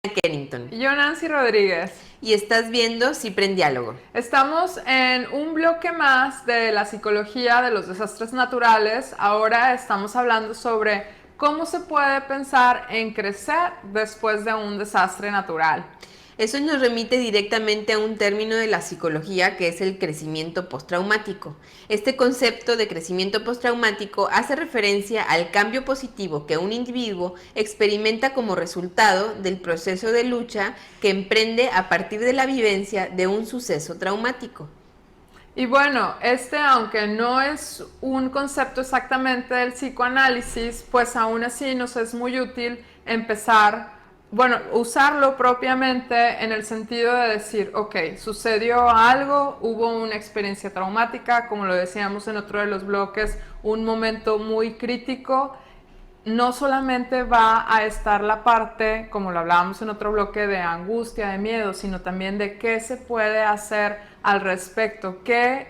Kennington. Yo, Nancy Rodríguez. Y estás viendo Cipre en Diálogo. Estamos en un bloque más de la psicología de los desastres naturales. Ahora estamos hablando sobre cómo se puede pensar en crecer después de un desastre natural. Eso nos remite directamente a un término de la psicología que es el crecimiento postraumático. Este concepto de crecimiento postraumático hace referencia al cambio positivo que un individuo experimenta como resultado del proceso de lucha que emprende a partir de la vivencia de un suceso traumático. Y bueno, aunque no es un concepto exactamente del psicoanálisis, pues aún así nos es muy útil usarlo propiamente en el sentido de decir, ok, sucedió algo, hubo una experiencia traumática, como lo decíamos en otro de los bloques, un momento muy crítico. No solamente va a estar la parte, como lo hablábamos en otro bloque, de angustia, de miedo, sino también de qué se puede hacer al respecto, qué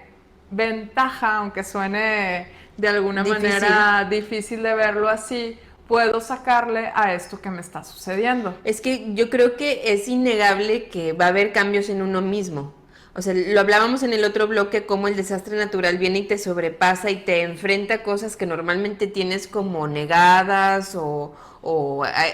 ventaja, aunque suene de alguna manera difícil de verlo así, puedo sacarle a esto que me está sucediendo. Es que yo creo que es innegable que va a haber cambios en uno mismo. O sea, lo hablábamos en el otro bloque, cómo el desastre natural viene y te sobrepasa y te enfrenta a cosas que normalmente tienes como negadas o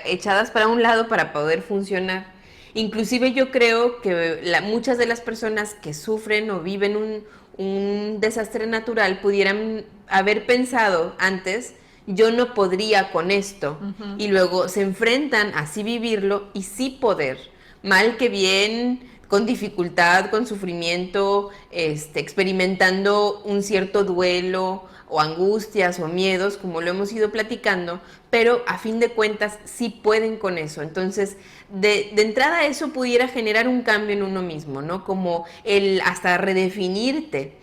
echadas para un lado para poder funcionar. Inclusive yo creo que muchas de las personas que sufren o viven un desastre natural pudieran haber pensado antes, yo no podría con esto, y luego se enfrentan a sí vivirlo y sí poder, mal que bien, con dificultad, con sufrimiento, experimentando un cierto duelo o angustias o miedos, como lo hemos ido platicando, pero a fin de cuentas sí pueden con eso. Entonces, de entrada eso pudiera generar un cambio en uno mismo, ¿no? Como el hasta redefinirte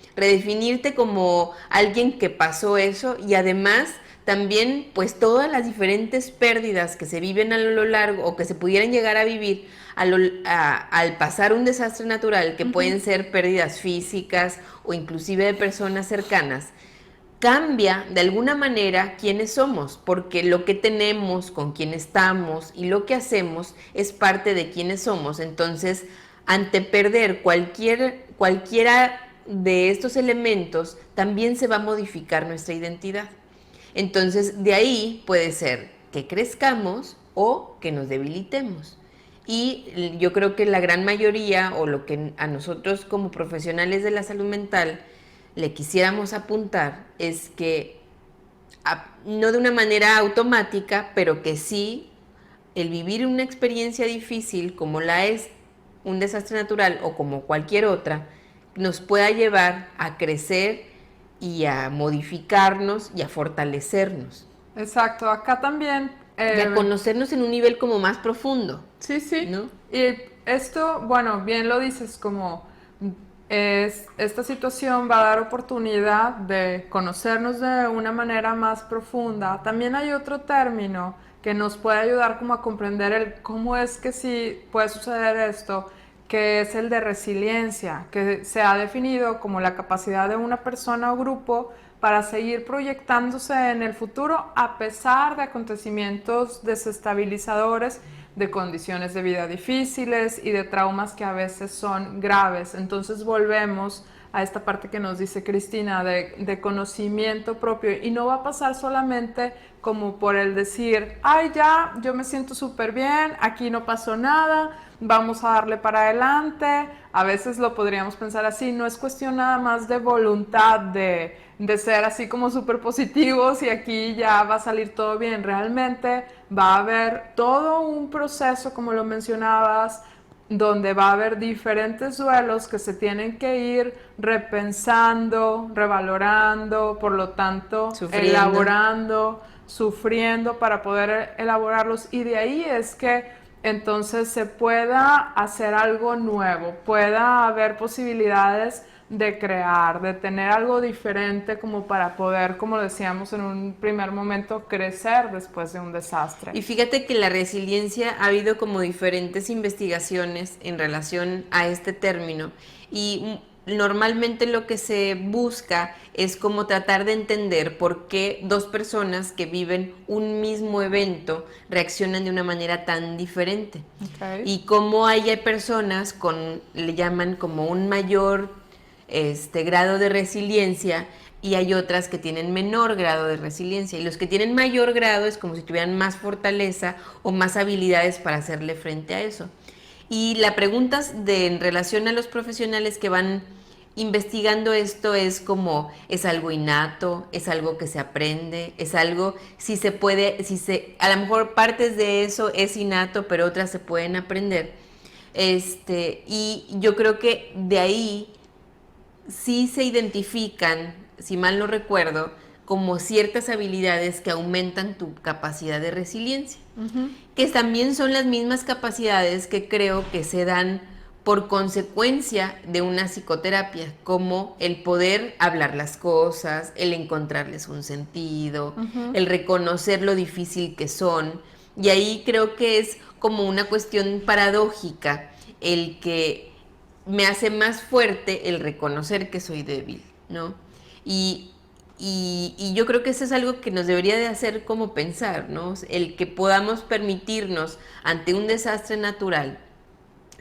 como alguien que pasó eso, y además también pues todas las diferentes pérdidas que se viven a lo largo o que se pudieran llegar a vivir al pasar un desastre natural, que pueden ser pérdidas físicas o inclusive de personas cercanas, cambia de alguna manera quiénes somos, porque lo que tenemos, con quién estamos y lo que hacemos es parte de quiénes somos. Entonces, ante perder cualquiera de estos elementos, también se va a modificar nuestra identidad. Entonces, de ahí puede ser que crezcamos o que nos debilitemos. Y yo creo que la gran mayoría, o lo que a nosotros como profesionales de la salud mental le quisiéramos apuntar, es que no de una manera automática, pero que sí, el vivir una experiencia difícil como la es un desastre natural o como cualquier otra, nos pueda llevar a crecer y a modificarnos y a fortalecernos. Exacto, acá también. Y a conocernos en un nivel como más profundo. Sí, sí. ¿No? Y esto, bueno, bien lo dices, como esta situación va a dar oportunidad de conocernos de una manera más profunda. También hay otro término que nos puede ayudar como a comprender el cómo es que sí puede suceder esto, que es el de resiliencia, que se ha definido como la capacidad de una persona o grupo para seguir proyectándose en el futuro a pesar de acontecimientos desestabilizadores, de condiciones de vida difíciles y de traumas que a veces son graves. Entonces volvemos a esta parte que nos dice Cristina de conocimiento propio, y no va a pasar solamente como por el decir, ay ya, yo me siento súper bien, aquí no pasó nada, vamos a darle para adelante. A veces lo podríamos pensar así, no es cuestión nada más de voluntad, de ser así como súper positivos y aquí ya va a salir todo bien. Realmente va a haber todo un proceso, como lo mencionabas, donde va a haber diferentes duelos que se tienen que ir repensando, revalorando, por lo tanto, elaborando, sufriendo para poder elaborarlos, y de ahí es que entonces se pueda hacer algo nuevo, pueda haber posibilidades de crear, de tener algo diferente como para poder, como decíamos en un primer momento, crecer después de un desastre. Y fíjate que la resiliencia ha habido como diferentes investigaciones en relación a este término, y normalmente lo que se busca es como tratar de entender por qué dos personas que viven un mismo evento reaccionan de una manera tan diferente. Okay. Y cómo hay personas con, le llaman como un mayor grado de resiliencia, y hay otras que tienen menor grado de resiliencia. Y los que tienen mayor grado es como si tuvieran más fortaleza o más habilidades para hacerle frente a eso. Y la pregunta en relación a los profesionales que van investigando esto es como, ¿es algo innato? ¿Es algo que se aprende? ¿Es algo, si se puede, a lo mejor partes de eso es innato, pero otras se pueden aprender? Y yo creo que de ahí sí se identifican, si mal no recuerdo, como ciertas habilidades que aumentan tu capacidad de resiliencia, que también son las mismas capacidades que creo que se dan por consecuencia de una psicoterapia, como el poder hablar las cosas, el encontrarles un sentido, el reconocer lo difícil que son. Y ahí creo que es como una cuestión paradójica el que me hace más fuerte el reconocer que soy débil, ¿no? Y, y yo creo que eso es algo que nos debería de hacer como pensar, ¿no? El que podamos permitirnos ante un desastre natural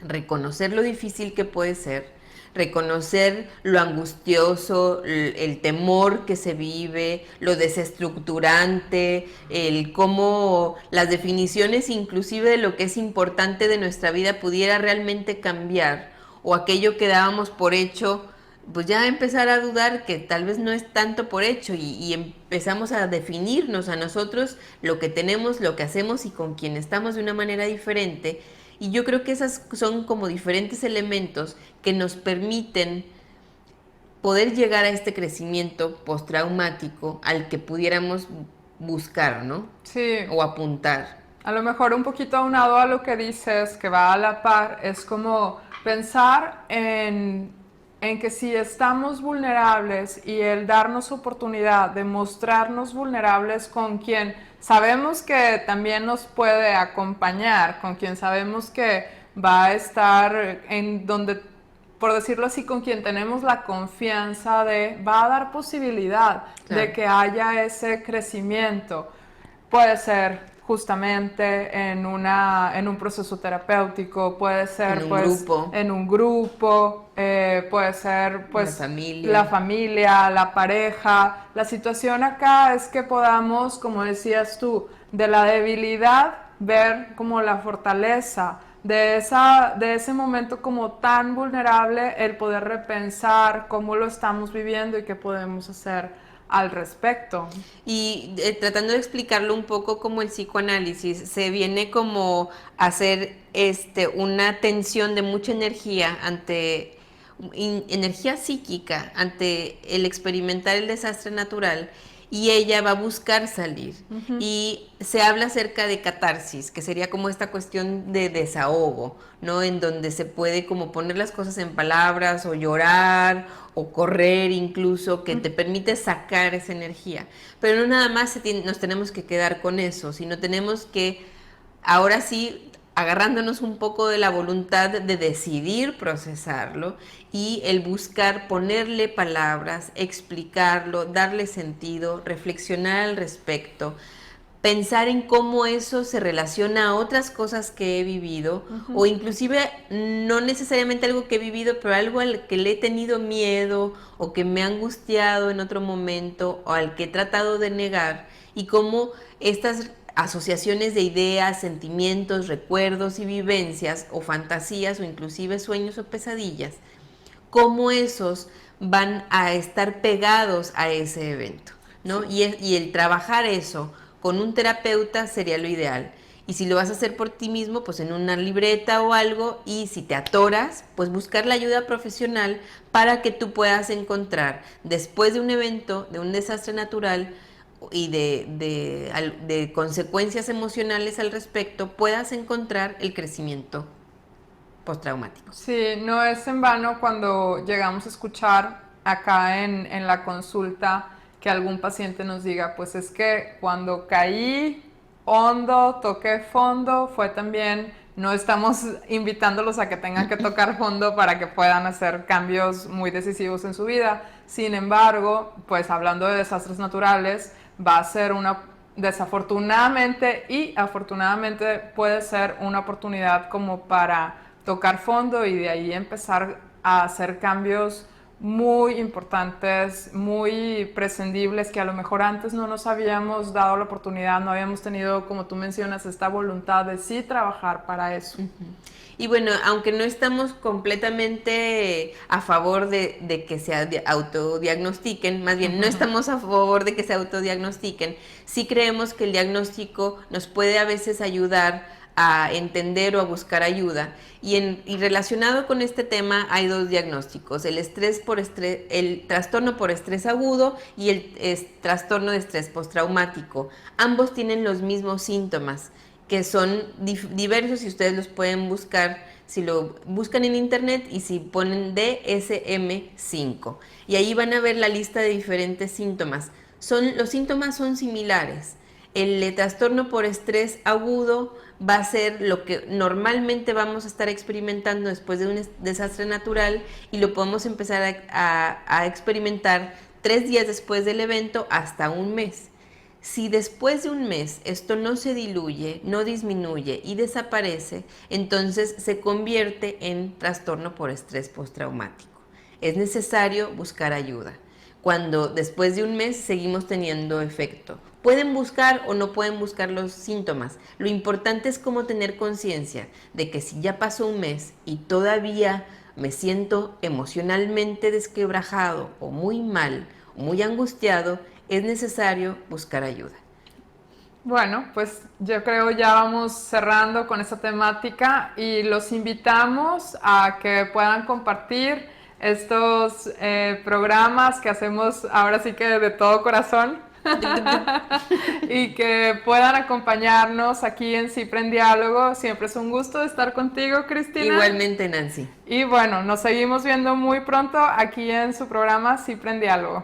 reconocer lo difícil que puede ser, reconocer lo angustioso, el temor que se vive, lo desestructurante, el cómo las definiciones inclusive de lo que es importante de nuestra vida pudiera realmente cambiar, o aquello que dábamos por hecho, pues ya empezar a dudar que tal vez no es tanto por hecho, y empezamos a definirnos a nosotros lo que tenemos, lo que hacemos y con quién estamos de una manera diferente. Y yo creo que esas son como diferentes elementos que nos permiten poder llegar a este crecimiento postraumático al que pudiéramos buscar, ¿no? Sí. O apuntar. A lo mejor un poquito aunado a lo que dices, que va a la par, es como pensar en que si estamos vulnerables y el darnos oportunidad de mostrarnos vulnerables con quien sabemos que también nos puede acompañar, con quien sabemos que va a estar en donde, por decirlo así, con quien tenemos la confianza de, va a dar posibilidad de que haya ese crecimiento. Puede ser justamente en un proceso terapéutico, puede ser en un grupo, puede ser pues la familia, la pareja. La situación acá es que podamos, como decías tú, de la debilidad ver como la fortaleza, de ese momento como tan vulnerable, el poder repensar cómo lo estamos viviendo y qué podemos hacer al respecto. Y tratando de explicarlo un poco como el psicoanálisis, se viene como a hacer una tensión de mucha energía ante energía psíquica ante el experimentar el desastre natural, y ella va a buscar salir. Y se habla acerca de catarsis, que sería como esta cuestión de desahogo, ¿no? En donde se puede como poner las cosas en palabras, o llorar, o correr incluso, que te permite sacar esa energía. Pero no nada más nos tenemos que quedar con eso, sino tenemos que, ahora sí, agarrándonos un poco de la voluntad de decidir procesarlo, y el buscar ponerle palabras, explicarlo, darle sentido, reflexionar al respecto, pensar en cómo eso se relaciona a otras cosas que he vivido, o inclusive no necesariamente algo que he vivido, pero algo al que le he tenido miedo o que me ha angustiado en otro momento, o al que he tratado de negar, y cómo estas asociaciones de ideas, sentimientos, recuerdos y vivencias, o fantasías, o inclusive sueños o pesadillas, cómo esos van a estar pegados a ese evento, ¿no? Sí. Y el trabajar eso con un terapeuta sería lo ideal. Y si lo vas a hacer por ti mismo, pues en una libreta o algo, y si te atoras, pues buscar la ayuda profesional para que tú puedas encontrar, después de un evento, de un desastre natural, y de consecuencias emocionales al respecto, puedas encontrar el crecimiento postraumático. Sí, no es en vano cuando llegamos a escuchar acá en la consulta que algún paciente nos diga, pues es que cuando caí hondo, toqué fondo, fue también no estamos invitándolos a que tengan que tocar fondo para que puedan hacer cambios muy decisivos en su vida. Sin embargo, pues hablando de desastres naturales, va a ser desafortunadamente y afortunadamente puede ser una oportunidad como para tocar fondo y de ahí empezar a hacer cambios muy importantes, muy prescindibles, que a lo mejor antes no nos habíamos dado la oportunidad, no habíamos tenido, como tú mencionas, esta voluntad de sí trabajar para eso. Y bueno, aunque no estamos completamente a favor de que se autodiagnostiquen, más bien no estamos a favor de que se autodiagnostiquen, sí creemos que el diagnóstico nos puede a veces ayudar a entender o a buscar ayuda. Y relacionado con este tema hay dos diagnósticos, el trastorno por estrés agudo y el trastorno de estrés postraumático. Ambos tienen los mismos síntomas, que son diversos y ustedes los pueden buscar si lo buscan en internet y si ponen DSM-5. Y ahí van a ver la lista de diferentes síntomas. Los síntomas son similares. El trastorno por estrés agudo va a ser lo que normalmente vamos a estar experimentando después de un desastre natural y lo podemos empezar a experimentar 3 días después del evento hasta un mes. Si después de un mes esto no se diluye, no disminuye y desaparece, entonces se convierte en trastorno por estrés postraumático. Es necesario buscar ayuda cuando después de un mes seguimos teniendo efecto. Pueden buscar o no pueden buscar los síntomas. Lo importante es cómo tener conciencia de que si ya pasó un mes y todavía me siento emocionalmente desquebrajado o muy mal o muy angustiado, es necesario buscar ayuda. Bueno, pues yo creo ya vamos cerrando con esta temática y los invitamos a que puedan compartir estos programas que hacemos ahora sí que de todo corazón y que puedan acompañarnos aquí en Cipre en Diálogo. Siempre es un gusto estar contigo, Cristina. Igualmente, Nancy. Y bueno, nos seguimos viendo muy pronto aquí en su programa Cipre en Diálogo.